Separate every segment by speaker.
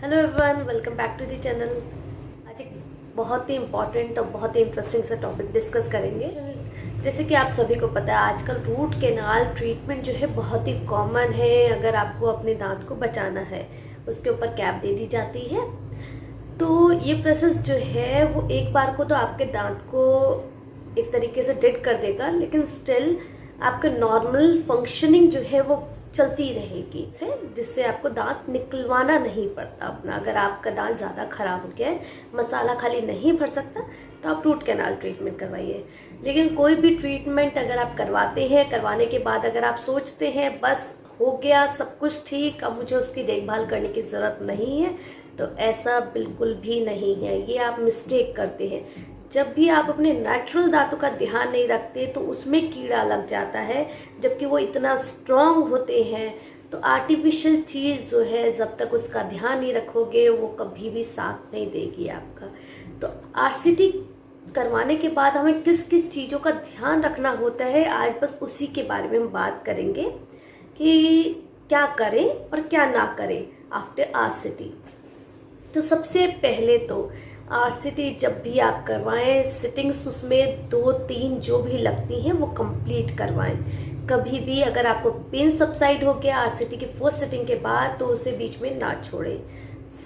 Speaker 1: Hello everyone, welcome back to the channel. आज एक बहुत ही इम्पॉर्टेंट और बहुत ही इंटरेस्टिंग सा टॉपिक डिस्कस करेंगे। जैसे कि आप सभी को पता है, आजकल रूट कैनाल ट्रीटमेंट जो है बहुत ही कॉमन है। अगर आपको अपने दांत को बचाना है, उसके ऊपर कैप दे दी जाती है। तो ये प्रोसेस जो है वो एक बार को तो आपके दांत को एक तरीके से डेड कर देगा, लेकिन स्टिल आपका नॉर्मल फंक्शनिंग जो है वो चलती रहेगी से, जिससे आपको दांत निकलवाना नहीं पड़ता अपना। अगर आपका दांत ज़्यादा खराब हो गया है, मसाला खाली नहीं भर सकता, तो आप रूट कैनाल ट्रीटमेंट करवाइए। लेकिन कोई भी ट्रीटमेंट अगर आप करवाते हैं, करवाने के बाद अगर आप सोचते हैं बस हो गया सब कुछ ठीक, अब मुझे उसकी देखभाल करने की ज़रूरत नहीं है, तो ऐसा बिल्कुल भी नहीं है। ये आप मिस्टेक करते हैं। जब भी आप अपने नेचुरल दांतों का ध्यान नहीं रखते तो उसमें कीड़ा लग जाता है, जबकि वो इतना स्ट्रांग होते हैं। तो आर्टिफिशियल चीज़ जो है, जब तक उसका ध्यान नहीं रखोगे वो कभी भी साथ नहीं देगी आपका। तो आरसीटी करवाने के बाद हमें किस किस चीज़ों का ध्यान रखना होता है, आज बस उसी के बारे में हम बात करेंगे कि क्या करें और क्या ना करें आफ्टर आरसीटी। तो सबसे पहले तो आरसीटी जब भी आप करवाएं, सिटिंग्स उसमें 2-3 जो भी लगती हैं वो कंप्लीट करवाएं। कभी भी अगर आपको पेन सबसाइड हो गया आरसीटी की फर्स्ट सिटिंग के बाद, तो उसे बीच में ना छोड़ें।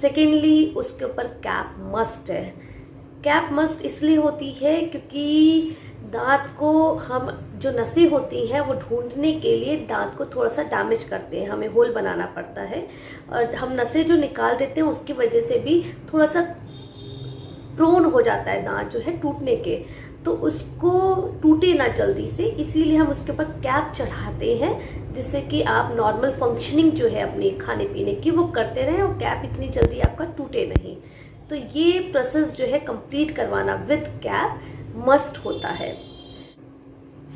Speaker 1: सेकेंडली, उसके ऊपर कैप मस्ट है। कैप मस्ट इसलिए होती है क्योंकि दांत को हम जो नसें होती हैं वो ढूंढने के लिए दांत को थोड़ा सा डैमेज करते हैं, हमें होल बनाना पड़ता है। और हम नसें जो निकाल देते हैं उसकी वजह से भी थोड़ा सा प्रोन हो जाता है दांत जो है टूटने के, तो उसको टूटे ना जल्दी से, इसीलिए हम उसके ऊपर कैप चढ़ाते हैं, जिससे कि आप नॉर्मल फंक्शनिंग जो है अपने खाने पीने की वो करते रहें और कैप इतनी जल्दी आपका टूटे नहीं। तो ये प्रोसेस जो है कंप्लीट करवाना विद कैप मस्ट होता है।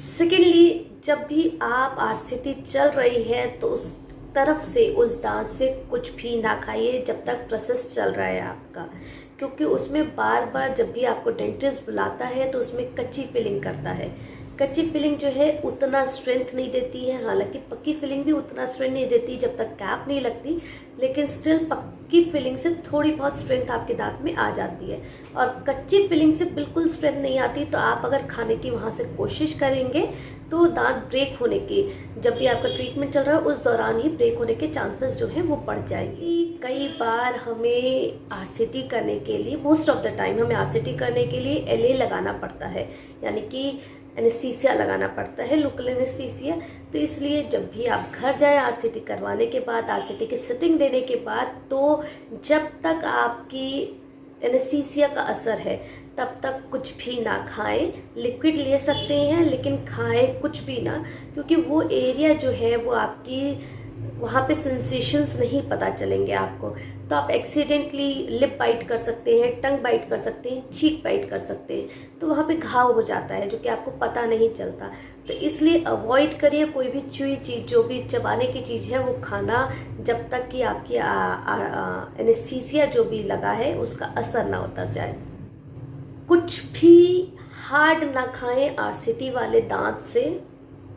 Speaker 1: सेकेंडली, जब भी आप आरसीटी चल रही है तो उस तरफ से, उस दांत से कुछ भी ना खाइए जब तक प्रोसेस चल रहा है आपका, क्योंकि उसमें बार बार जब भी आपको डेंटिस्ट बुलाता है तो उसमें कच्ची फिलिंग करता है। कच्ची फिलिंग जो है उतना स्ट्रेंथ नहीं देती है, हालांकि पक्की फिलिंग भी उतना स्ट्रेंथ नहीं देती जब तक कैप नहीं लगती, लेकिन स्टिल पक्की फिलिंग से थोड़ी बहुत स्ट्रेंथ आपके दांत में आ जाती है। और कच्ची फिलिंग से बिल्कुल स्ट्रेंथ नहीं आती, तो आप अगर खाने की वहाँ से कोशिश करेंगे तो दांत ब्रेक होने की, जब भी आपका ट्रीटमेंट चल रहा है उस दौरान ही ब्रेक होने के चांसेस जो हैं वो बढ़ जाएंगे। कई बार हमें आरसीटी करने के लिए, मोस्ट ऑफ द टाइम हमें आरसीटी करने के लिए एलए लगाना पड़ता है, यानी कि एनेस्थीसिया लगाना पड़ता है, लोकल एनेस्थीसिया। तो इसलिए जब भी आप घर जाएं आरसीटी करवाने के बाद, आरसीटी की सिटिंग देने के बाद, तो जब तक आपकी एनेस्थीसिया का असर है तब तक कुछ भी ना खाएं। लिक्विड ले सकते हैं लेकिन खाएं कुछ भी ना, क्योंकि वो एरिया जो है वो आपकी वहाँ पे सेंसेशंस नहीं पता चलेंगे आपको। तो आप एक्सीडेंटली लिप बाइट कर सकते हैं, टंग बाइट कर सकते हैं, चीक बाइट कर सकते हैं, तो वहाँ पे घाव हो जाता है जो कि आपको पता नहीं चलता। तो इसलिए अवॉइड करिए कोई भी चुई चीज़, जो भी चबाने की चीज़ है वो खाना, जब तक कि आपकी एनेस्थीसिया जो भी लगा है उसका असर ना उतर जाए। कुछ भी हार्ड ना खाएं आरसीटी वाले दांत से,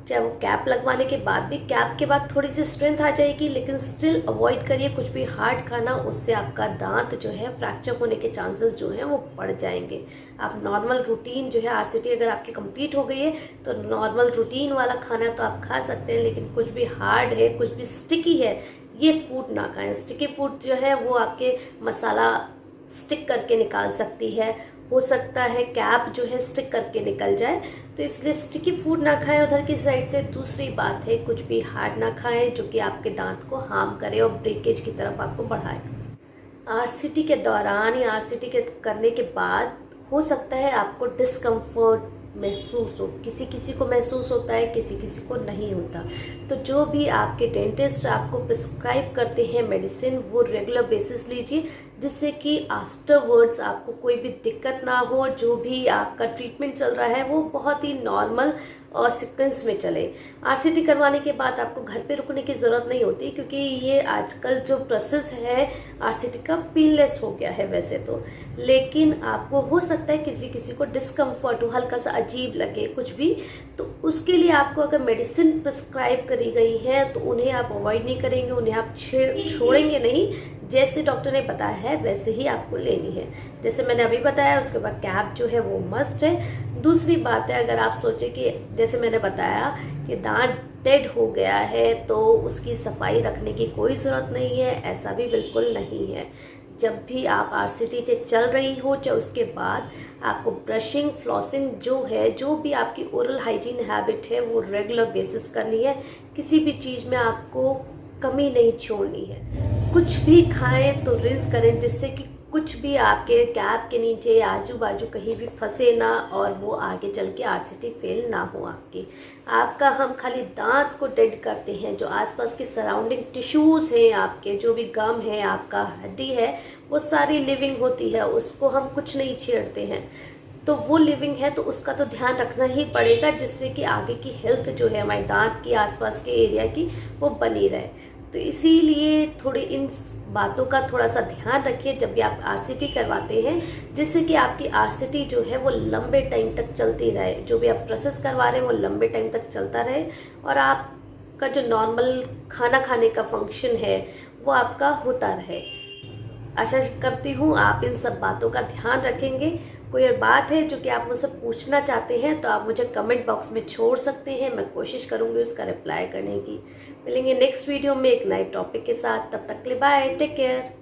Speaker 1: चाहे वो कैप लगवाने के बाद भी। कैप के बाद थोड़ी सी स्ट्रेंथ आ जाएगी, लेकिन स्टिल अवॉइड करिए कुछ भी हार्ड खाना, उससे आपका दांत जो है फ्रैक्चर होने के चांसेस जो हैं वो बढ़ जाएंगे। आप नॉर्मल रूटीन जो है, आरसीटी अगर आपकी कंप्लीट हो गई है तो नॉर्मल रूटीन वाला खाना तो आप खा सकते हैं, लेकिन कुछ भी हार्ड है, कुछ भी स्टिकी है, ये फूड ना खाएं। स्टिकी फूड जो है वो आपके मसाला स्टिक करके निकाल सकती है, हो सकता है कैप जो है स्टिक करके निकल जाए, तो इसलिए स्टिकी फूड ना खाएं उधर की साइड से। दूसरी बात है, कुछ भी हार्ड ना खाएं जो कि आपके दांत को हार्म करे और ब्रेकेज की तरफ आपको बढ़ाए। आरसीटी के दौरान या आरसीटी के करने के बाद हो सकता है आपको डिस्कम्फर्ट महसूस हो, किसी किसी को महसूस होता है, किसी किसी को नहीं होता। तो जो भी आपके डेंटिस्ट आपको प्रिस्क्राइब करते हैं मेडिसिन, वो रेगुलर बेसिस लीजिए, जिससे कि आफ्टरवर्ड्स आपको कोई भी दिक्कत ना हो। जो भी आपका ट्रीटमेंट चल रहा है वो बहुत ही नॉर्मल और सीक्वेंस में चले। आरसीटी करवाने के बाद आपको घर पे रुकने की ज़रूरत नहीं होती, क्योंकि ये आजकल जो प्रोसेस है आरसीटी का पेनलेस हो गया है वैसे तो, लेकिन आपको हो सकता है किसी किसी को डिस्कम्फर्ट हो, हल्का सा अजीब लगे कुछ भी, तो उसके लिए आपको अगर मेडिसिन प्रिस्क्राइब करी गई है तो उन्हें आप अवॉइड नहीं करेंगे, उन्हें आप छोड़ेंगे नहीं। जैसे डॉक्टर ने बताया है वैसे ही आपको लेनी है। जैसे मैंने अभी बताया, उसके बाद कैप जो है वो मस्ट है। दूसरी बात है, अगर आप सोचे कि जैसे मैंने बताया कि दांत डेड हो गया है तो उसकी सफाई रखने की कोई ज़रूरत नहीं है, ऐसा भी बिल्कुल नहीं है। जब भी आप आरसीटी से चल रही हो, चाहे उसके बाद आपको ब्रशिंग, फ्लॉसिंग जो है, जो भी आपकी ओरल हाइजीन हैबिट है वो रेगुलर बेसिस करनी है। किसी भी चीज़ में आपको कमी नहीं छोड़नी है। कुछ भी खाएं तो रिंस करें, जिससे कि कुछ भी आपके कैप के नीचे आजू बाजू कहीं भी फंसे ना और वो आगे चल के आरसीटी फेल ना हो आपका। हम खाली दांत को डेड करते हैं, जो आसपास की सराउंडिंग टिश्यूज़ हैं आपके, जो भी गम है, आपका हड्डी है, वो सारी लिविंग होती है, उसको हम कुछ नहीं छेड़ते हैं। तो वो लिविंग है तो उसका तो ध्यान रखना ही पड़ेगा, जिससे कि आगे की हेल्थ जो है हमारे दांत की आसपास के एरिया की वो बनी रहे। तो इसीलिए थोड़ी इन बातों का थोड़ा सा ध्यान रखिए जब भी आप आरसीटी करवाते हैं, जिससे कि आपकी आरसीटी जो है वो लंबे टाइम तक चलती रहे। जो भी आप प्रोसेस करवा रहे हैं वो लंबे टाइम तक चलता रहे और आपका जो नॉर्मल खाना खाने का फंक्शन है वो आपका होता रहे। आशा करती हूँ आप इन सब बातों का ध्यान रखेंगे। कोई और बात है जो कि आप मुझसे पूछना चाहते हैं तो आप मुझे कमेंट बॉक्स में छोड़ सकते हैं, मैं कोशिश करूँगी उसका रिप्लाई करने की। मिलेंगे नेक्स्ट वीडियो में एक नए टॉपिक के साथ, तब तक के लिए बाय, टेक केयर।